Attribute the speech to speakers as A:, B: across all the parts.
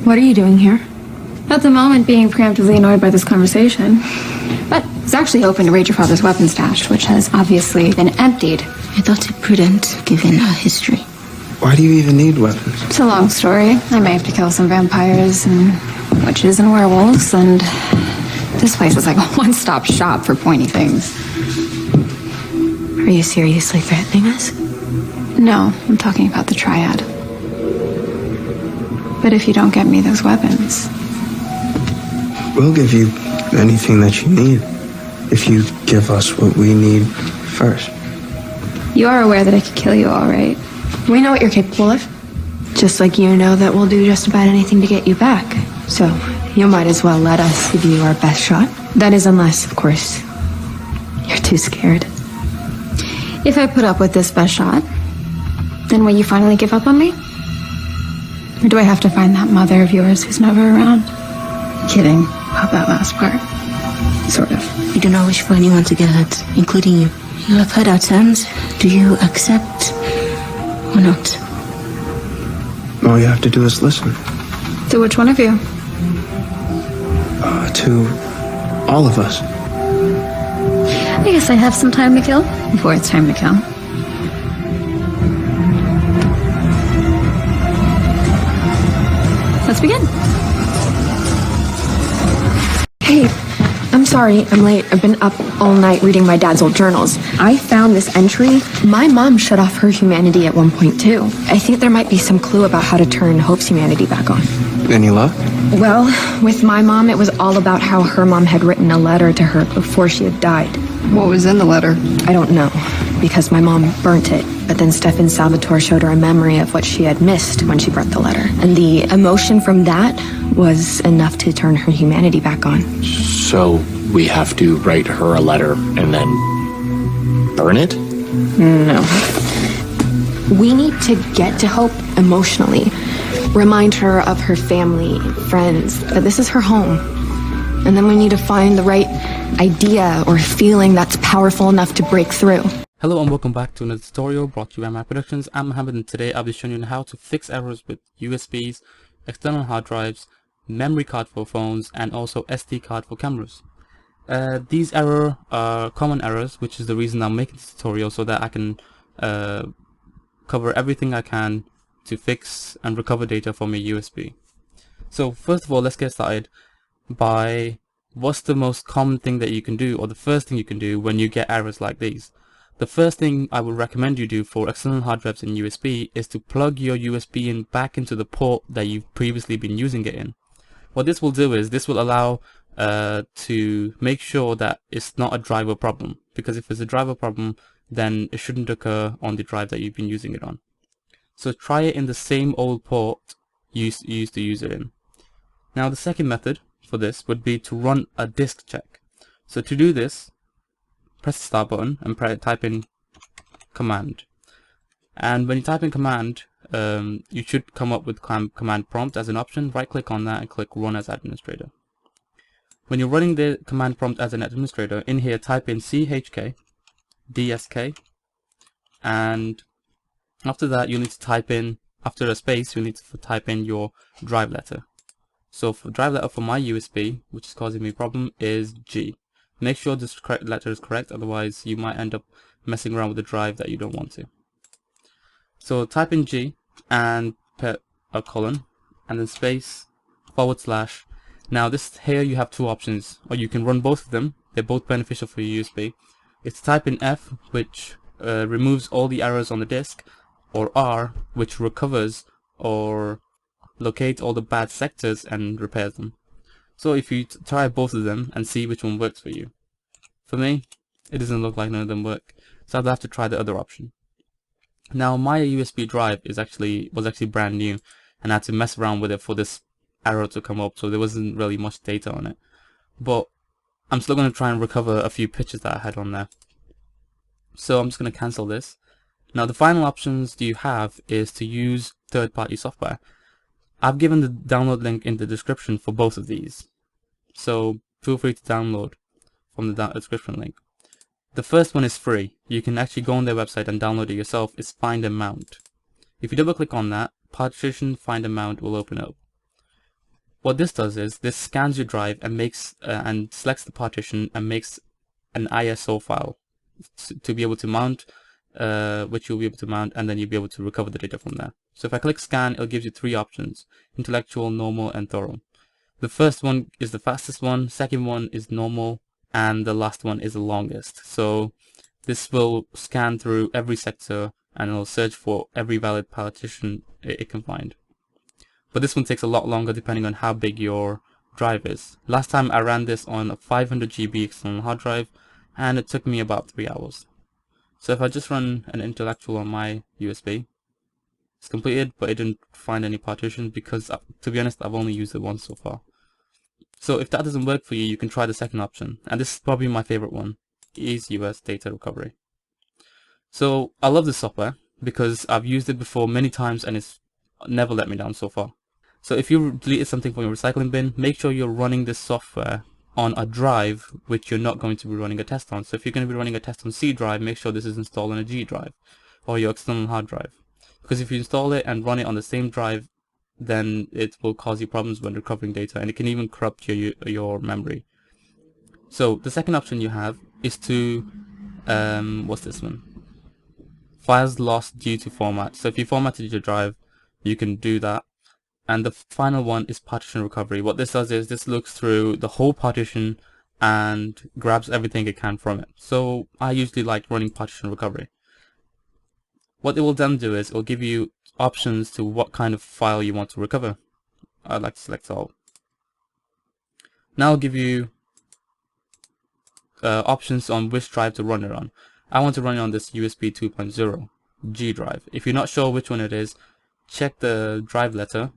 A: What are you doing here?
B: At the moment, being preemptively annoyed by this conversation. But it's actually open to raid your father's weapon stash, which has obviously been emptied.
C: I thought it prudent, given our history.
D: Why do you even need weapons?
B: It's a long story. I may have to kill some vampires and witches and werewolves, and this place is like a one-stop shop for pointy things.
C: Are you seriously threatening us?
B: No, I'm talking about the triad. But if you don't get me those weapons...
D: We'll give you anything that you need, if you give us what we need first.
B: You are aware that I could kill you, all right?
A: We know what you're capable of. Just like you know that we'll do just about anything to get you back. So, you might as well let us give you our best shot. That is unless, of course, you're too scared.
B: If I put up with this best shot, then will you finally give up on me? Or do I have to find that mother of yours who's never around? Kidding about that last part. Sort of.
C: We do not wish for anyone to get hurt, including you. You have heard our terms. Do you accept or not?
D: All you have to do is listen.
B: To which one of you?
D: To all of us.
B: I guess I have some time to kill before it's time to kill. Let's begin.
A: Hey, I'm sorry, I'm late. I've been up all night reading my dad's old journals. I found this entry. My mom shut off her humanity at one point too. I think there might be some clue about how to turn Hope's humanity back on.
D: Any luck?
A: Well, with my mom, it was all about how her mom had written a letter to her before she had died.
B: What was in the letter?
A: I don't know, because my mom burnt it. But then Stefan Salvatore showed her a memory of what she had missed when she burnt the letter. And the emotion from that was enough to turn her humanity back on.
E: So we have to write her a letter and then burn it?
A: No. We need to get to Hope emotionally. Remind her of her family, friends, that this is her home. And then we need to find the right idea or feeling that's powerful enough to break through.
F: Hello and welcome back to another tutorial brought to you by My Productions. I'm Mohammed, and today I'll be showing you how to fix errors with USBs, external hard drives, memory card for phones, and also SD card for cameras. These errors are common errors, which is the reason I'm making this tutorial, so that I can cover everything I can to fix and recover data from a USB. So first of all, let's get started by what's the most common thing that you can do, or the first thing you can do when you get errors like these. The first thing I would recommend you do for external hard drives and USB is to plug your USB in back into the port that you've previously been using it in. What this will do is this will allow to make sure that it's not a driver problem, because if it's a driver problem, then it shouldn't occur on the drive that you've been using it on. So try it in the same old port you used to use it in. Now the second method for this would be to run a disk check. So to do this, press the start button and type in command. And when you type in command, you should come up with command prompt as an option. Right click on that and click run as administrator. When you're running the command prompt as an administrator, in here type in chk dsk, and after that you need to type in, after a space, you need to type in your drive letter. So for drive letter for my USB, which is causing me a problem, is G. Make sure this correct letter is correct, otherwise you might end up messing around with the drive that you don't want to. So type in G and put a colon and then space /. Now this here you have two options, or you can run both of them. They're both beneficial for your USB. It's type in F, which removes all the errors on the disk, or R, which recovers or locates all the bad sectors and repairs them. So if you try both of them and see which one works for you. For me, it doesn't look like none of them work, so I'll have to try the other option. Now my USB drive was actually brand new, and I had to mess around with it for this error to come up, so there wasn't really much data on it. But I'm still going to try and recover a few pictures that I had on there. So I'm just going to cancel this. Now the final options you have is to use third-party software. I've given the download link in the description for both of these, so feel free to download from the description link. The first one is free. You can actually go on their website and download it yourself. It's Find and Mount. If you double click on that, partition Find and Mount will open up. What this does is this scans your drive and makes and selects the partition and makes an ISO file to be able to mount, which you'll be able to mount, and then you'll be able to recover the data from there. So if I click scan, it'll give you 3 options: intellectual, normal, and thorough. The first one is the fastest one, second one is normal, and the last one is the longest. So this will scan through every sector and it'll search for every valid partition it can find. But this one takes a lot longer depending on how big your drive is. Last time I ran this on a 500 GB external hard drive and it took me about 3 hours. So if I just run an intellectual on my USB, it's completed, but it didn't find any partitions because, to be honest, I've only used it once so far. So if that doesn't work for you, you can try the second option, and this is probably my favorite one, is US data recovery. So I love this software because I've used it before many times and it's never let me down so far. So if you deleted something from your recycling bin, make sure you're running this software on a drive which you're not going to be running a test on. So if you're going to be running a test on C drive, make sure this is installed on a G drive or your external hard drive. Because if you install it and run it on the same drive, then it will cause you problems when recovering data, and it can even corrupt your memory. So the second option you have is to, what's this one? Files lost due to format. So if you formatted your drive, you can do that. And the final one is partition recovery. What this does is this looks through the whole partition and grabs everything it can from it. So I usually like running partition recovery. What it will then do is it will give you options to what kind of file you want to recover. I'd like to select all. Now I'll give you options on which drive to run it on. I want to run it on this USB 2.0 G drive. If you're not sure which one it is, check the drive letter,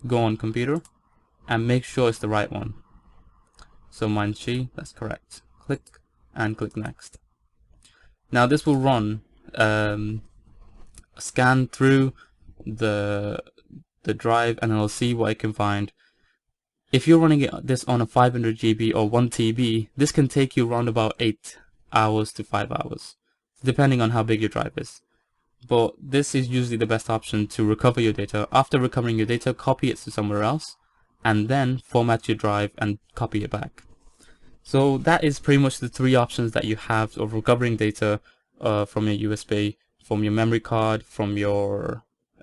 F: go on computer, and make sure it's the right one. So mine's G, that's correct. Click and click next. Now this will run scan through the drive and it'll see what it can find. If you're running this on a 500 GB or 1 TB, this can take you around about 8 hours to 5 hours, depending on how big your drive is. But this is usually the best option to recover your data. After recovering your data, copy it to somewhere else, and then format your drive and copy it back. So that is pretty much the 3 options that you have of recovering data from your USB, from your memory card, from your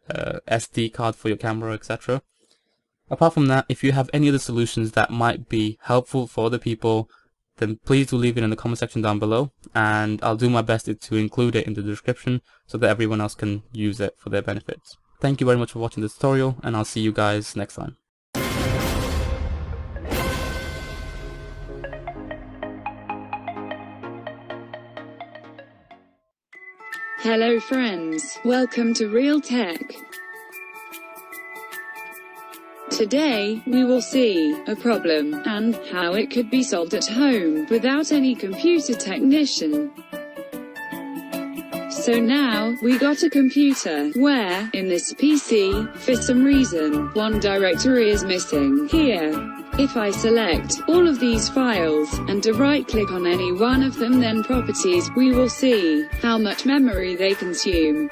F: SD card for your camera, etc. Apart from that, if you have any other solutions that might be helpful for other people, then please do leave it in the comment section down below, and I'll do my best to include it in the description so that everyone else can use it for their benefits. Thank you very much for watching this tutorial, and I'll see you guys next time.
G: Hello friends, welcome to Real Tech. Today, we will see a problem and how it could be solved at home without any computer technician. So now, we got a computer where, in this PC, for some reason, one directory is missing. Here, if I select all of these files and right-click on any one of them, then properties, we will see how much memory they consume.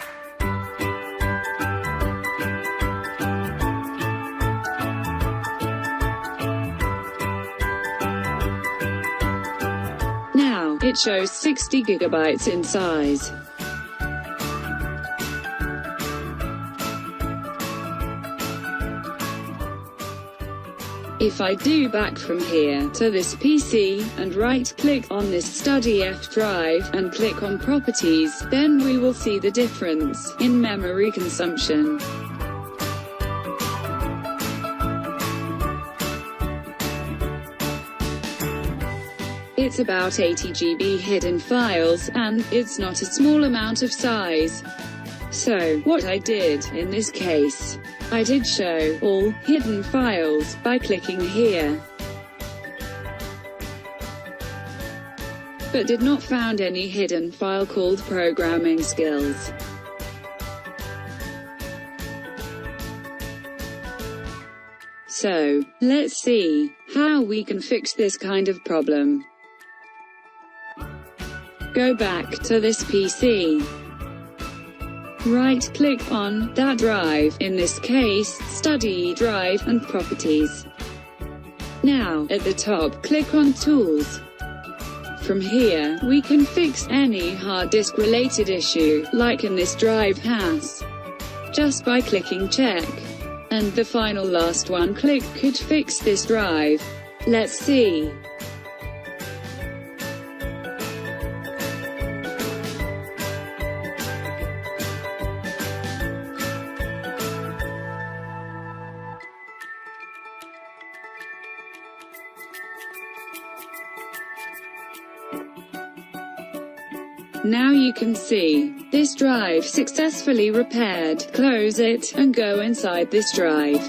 G: Now, it shows 60 gigabytes in size. If I do back from here to this PC and right-click on this study F drive and click on properties, then we will see the difference in memory consumption. It's about 80 GB hidden files, and it's not a small amount of size. So, what I did in this case, I did show all hidden files by clicking here, but did not found any hidden file called programming skills. So, let's see how we can fix this kind of problem. Go back to this PC. Right-click on that drive, in this case, study drive, and properties. Now, at the top, click on Tools. From here, we can fix any hard disk related issue, like in this drive has, just by clicking check. And the final last one click could fix this drive. Let's see. Now you can see this drive successfully repaired. Close it and go inside this drive.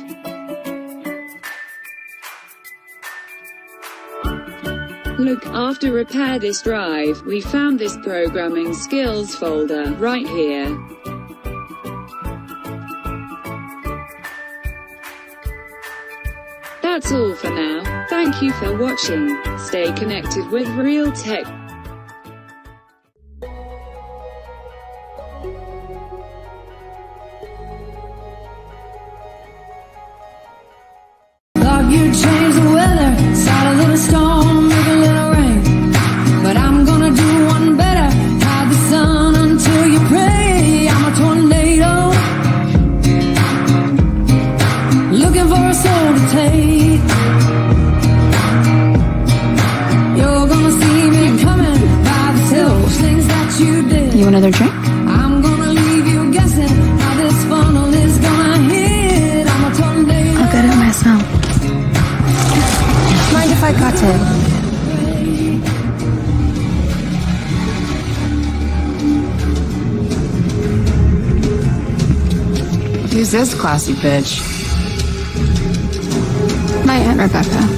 G: Look, after repair this drive, we found this programming skills folder right here. That's all for now. Thank you for watching. Stay connected with Real Tech.
H: You change the weather, start a little storm, make a little rain. But I'm gonna do one better, hide the sun until you pray. I'm a tornado, looking for a soul to take. You're gonna see me coming by the selfish things that you did.
B: You want another drink?
H: I'm gonna leave you guessing how this funnel is gonna hit. I'm a tornado.
B: I'll get it myself. Mind if I cut it?
I: Who's this classy bitch?
B: My Aunt Rebecca.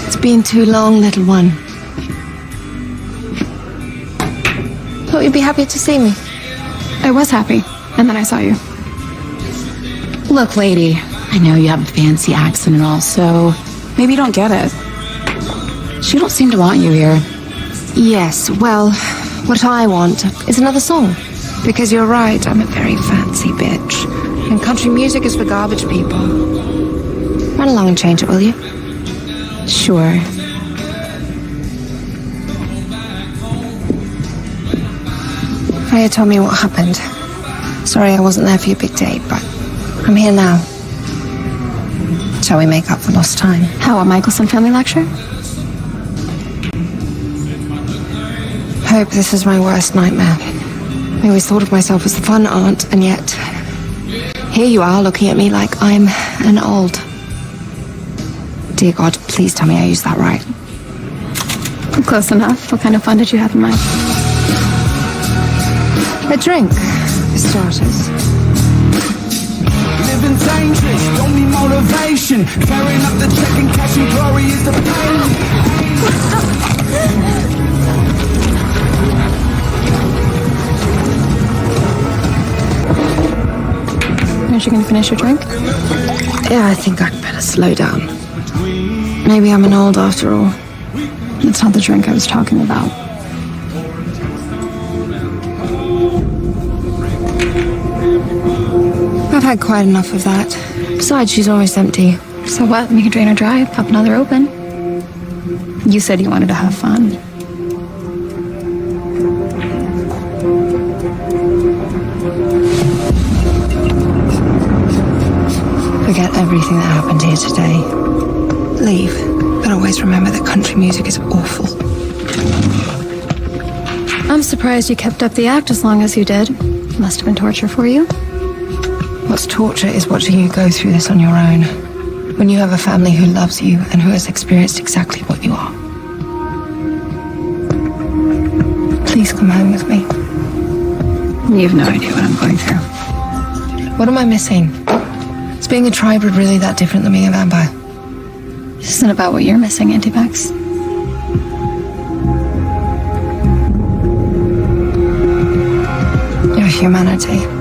A: It's been too long, little one.
B: Thought you'd be happy to see me. I was happy, and then I saw you.
I: Look, lady, I know you have a fancy accent and all, so maybe you don't get it. She don't seem to want you here.
A: Yes, well, what I want is another song.
J: Because you're right, I'm a very fancy bitch. And country music is for garbage people.
A: Run along and change it, will you?
B: Sure.
J: Freya told me what happened. Sorry I wasn't there for your big date, but I'm here now. Shall we make up for lost time?
B: How, a Michelson family lecture?
J: Hope this is my worst nightmare. I always thought of myself as the fun aunt, and yet here you are looking at me like I'm an old. Dear God, please tell me I used that right.
B: Close enough. What kind of fun did you have in mind?
J: A drink, for starters.
K: Living dangerous, don't need motivation. Carrying up the check and cashing glory is the
B: Aren't you gonna finish your drink?
J: Yeah, I think I'd better slow down. Maybe I'm an old after all.
B: That's not the drink I was talking about.
J: I've had quite enough of that. Besides, she's always empty.
B: So what? We could drain her dry, pop another open. You said you wanted to have fun.
J: Forget everything that happened here today. Leave, but always remember that country music is awful.
B: I'm surprised you kept up the act as long as you did. Must have been torture for you.
J: What's torture is watching you go through this on your own. When you have a family who loves you and who has experienced exactly what you are. Please come home with me.
B: You have no idea what I'm going through.
J: What am I missing? Is being a tribrid really that different than being a vampire?
B: This isn't about what you're missing, Auntie Bex.
J: Your humanity.